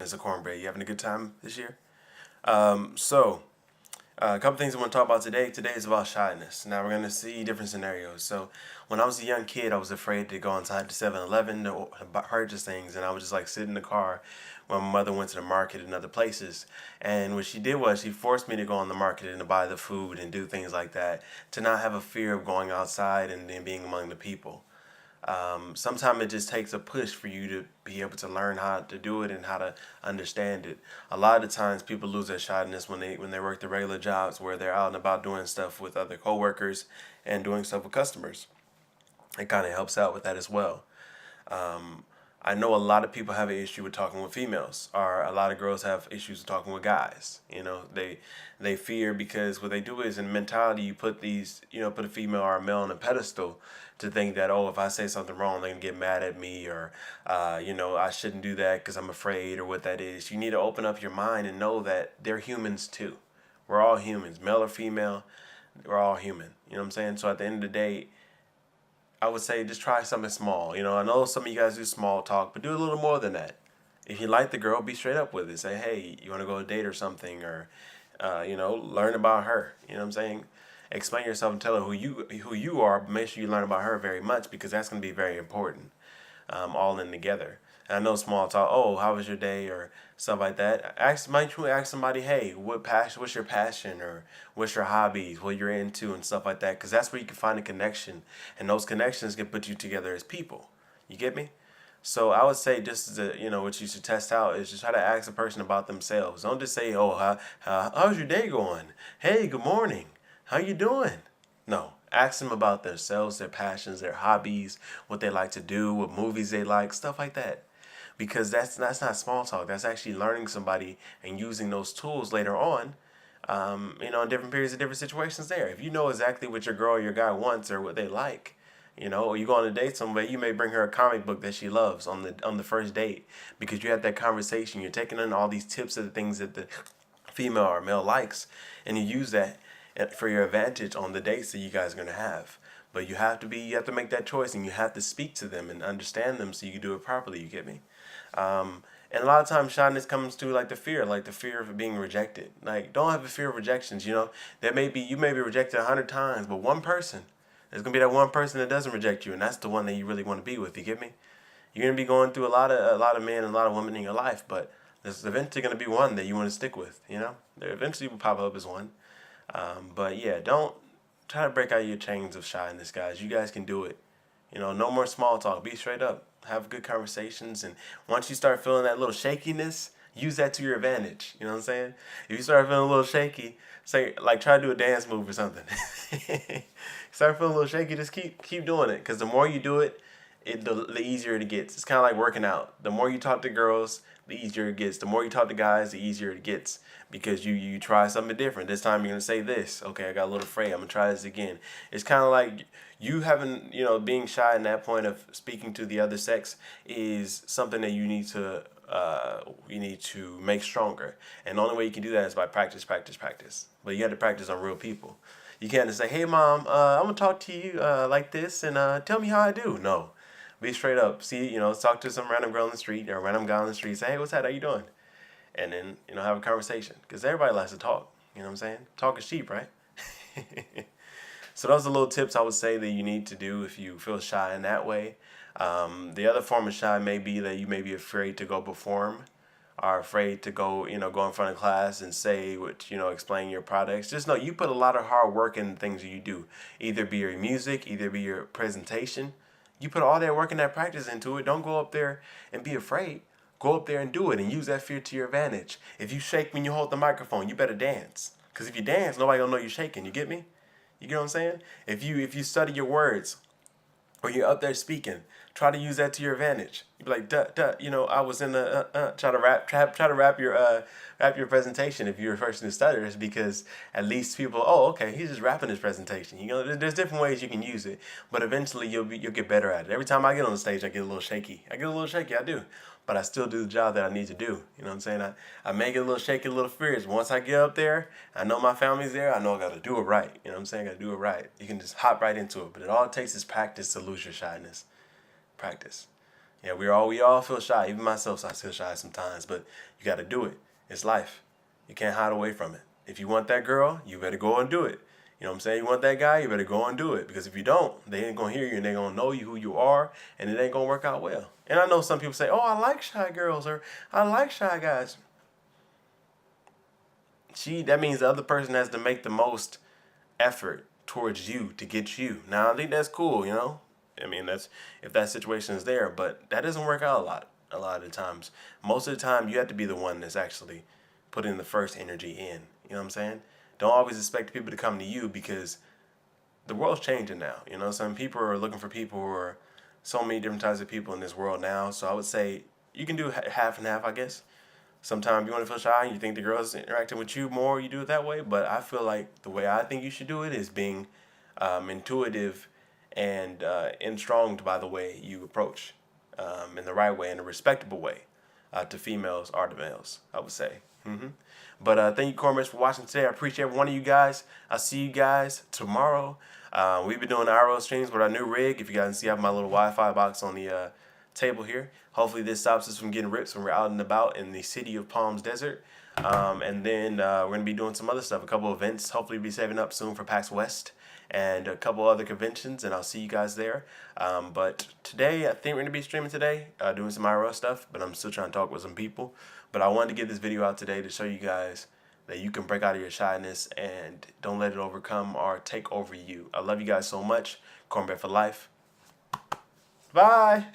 It's a cornbread. You having a good time this year? A couple things I want to talk about today. Today is about shyness. Now we're going to see different scenarios. So when I was a young kid, I was afraid to go inside the 7-Eleven to purchase things, and I would just like sit in the car when my mother went to the market and other places. And what she did was she forced me to go on the market and to buy the food and do things like that, to not have a fear of going outside and then being among the people. Sometimes it just takes a push for you to be able to learn how to do it and how to understand it. A lot of the times people lose their shyness when they work the regular jobs where they're out and about doing stuff with other coworkers and doing stuff with customers. It kind of helps out with that as well. Um, I know a lot of people have an issue with talking with females, or a lot of girls have issues with talking with guys. They fear because what they do is in mentality you put put a female or a male on a pedestal to think that, oh, if I say something wrong they're gonna get mad at me, or I shouldn't do that because I'm afraid, or what that is. You need to open up your mind and know that they're humans too. We're all humans, male or female. We're all human. You know what I'm saying? So at the end of the day, I would say just try something small. I know some of you guys do small talk, but do a little more than that. If you like the girl, be straight up with it. Say, hey, you want to go on a date or something, or learn about her. You know what I'm saying? Explain yourself and tell her who you are, but make sure you learn about her very much, because that's going to be very important. All in together. And I know small talk. Oh, how was your day, or stuff like that. Might you ask somebody, hey, what's your passion, or what's your hobbies, what you're into, and stuff like that. Because that's where you can find a connection, and those connections can put you together as people. You get me? So I would say just what you should test out is just try to ask a person about themselves. Don't just say, oh, how's your day going? Hey, good morning. How you doing? No, ask them about themselves, their passions, their hobbies, what they like to do, what movies they like, stuff like that. Because that's not small talk. That's actually learning somebody and using those tools later on. In different periods of different situations. There, if you know exactly what your girl or your guy wants or what they like, or you go on a date somewhere, you may bring her a comic book that she loves on the first date, because you had that conversation. You're taking in all these tips of the things that the female or male likes, and you use that for your advantage on the dates that you guys are gonna have. But you have to make that choice, and you have to speak to them and understand them so you can do it properly. You get me? And a lot of times shyness comes to like the fear of being rejected. Like, don't have a fear of rejections. You may be rejected 100 times, but there's gonna be that one person that doesn't reject you, and that's the one that you really want to be with. You get me? You're gonna be going through a lot of men and a lot of women in your life, but there's eventually gonna be one that you want to stick with. There eventually will pop up as one. But yeah, don't try to break out of your chains of shyness, guys. You guys can do it. No more small talk. Be straight up. Have good conversations, and once you start feeling that little shakiness, use that to your advantage. You know what I'm saying? If you start feeling a little shaky, say like try to do a dance move or something. Start feeling a little shaky, just keep doing it, because the more you do it, the easier it gets. It's kind of like working out. The more you talk to girls, the easier it gets. The more you talk to guys, the easier it gets, because you try something different. This time you're gonna say this. Okay, I got a little afraid. I'm gonna try this again. It's kind of like you having being shy in that point of speaking to the other sex is something that you need to make stronger. And the only way you can do that is by practice, practice, practice. But you have to practice on real people. You can't just say, "Hey, mom, I'm gonna talk to you like this, and tell me how I do." No, be straight up. See, talk to some random girl in the street or a random guy on the street. Say, "Hey, what's that? How you doing?" And then have a conversation, because everybody likes to talk. You know what I'm saying? Talk is cheap, right? So those are little tips I would say that you need to do if you feel shy in that way. The other form of shy may be that you may be afraid to go perform, are afraid to go in front of class and say explain your products. Just know you put a lot of hard work in the things that you do. Either be your music, either be your presentation. You put all that work and that practice into it. Don't go up there and be afraid. Go up there and do it, and use that fear to your advantage. If you shake when you hold the microphone, you better dance. Because if you dance, nobody gonna know you're shaking. You get me? You get what I'm saying? If you study your words, or you're up there speaking, try to use that to your advantage. You be like, duh, duh. I was in the try to wrap your presentation if you're a person who stutters, because at least people, oh, okay, he's just rapping his presentation. There's different ways you can use it, but eventually you'll get better at it. Every time I get on the stage, I get a little shaky. I do. But I still do the job that I need to do. You know what I'm saying? I may get a little shaky, a little furious. Once I get up there, I know my family's there. I know I got to do it right. You know what I'm saying? I got to do it right. You can just hop right into it. But all it takes is practice to lose your shyness. Practice. Yeah, we all feel shy. Even myself, I feel shy sometimes. But you got to do it. It's life. You can't hide away from it. If you want that girl, you better go and do it. You know what I'm saying? You want that guy, you better go and do it. Because if you don't, they ain't gonna hear you and they gonna know you who you are, and it ain't gonna work out well. And I know some people say, "Oh, I like shy girls," or "I like shy guys." That means the other person has to make the most effort towards you to get you. Now I think that's cool, you know. I mean, that's if that situation is there, but that doesn't work out a lot. A lot of the times, most of the time, you have to be the one that's actually putting the first energy in. You know what I'm saying? Don't always expect people to come to you because the world's changing now. You know, some people are looking for people who are so many different types of people in this world now. So I would say you can do half and half, I guess. Sometimes you want to feel shy and you think the girl's interacting with you more, you do it that way. But I feel like the way I think you should do it is being intuitive and strong by the way you approach in the right way, in a respectable way to females or to males, I would say. But thank you, Cornbread, for watching today. I appreciate every one of you guys. I'll see you guys tomorrow. We've been doing IRL streams with our new rig. If you guys can see, I have my little Wi-Fi box on the table here. Hopefully this stops us from getting rips when we're out and about in the city of Palms Desert. And then we're going to be doing some other stuff, a couple events. Hopefully we'll be saving up soon for PAX West and a couple other conventions, and I'll see you guys there. But today, I think we're going to be streaming today, doing some IRL stuff, but I'm still trying to talk with some people. But I wanted to get this video out today to show you guys that you can break out of your shyness and don't let it overcome or take over you. I love you guys so much. Cornbread for life. Bye.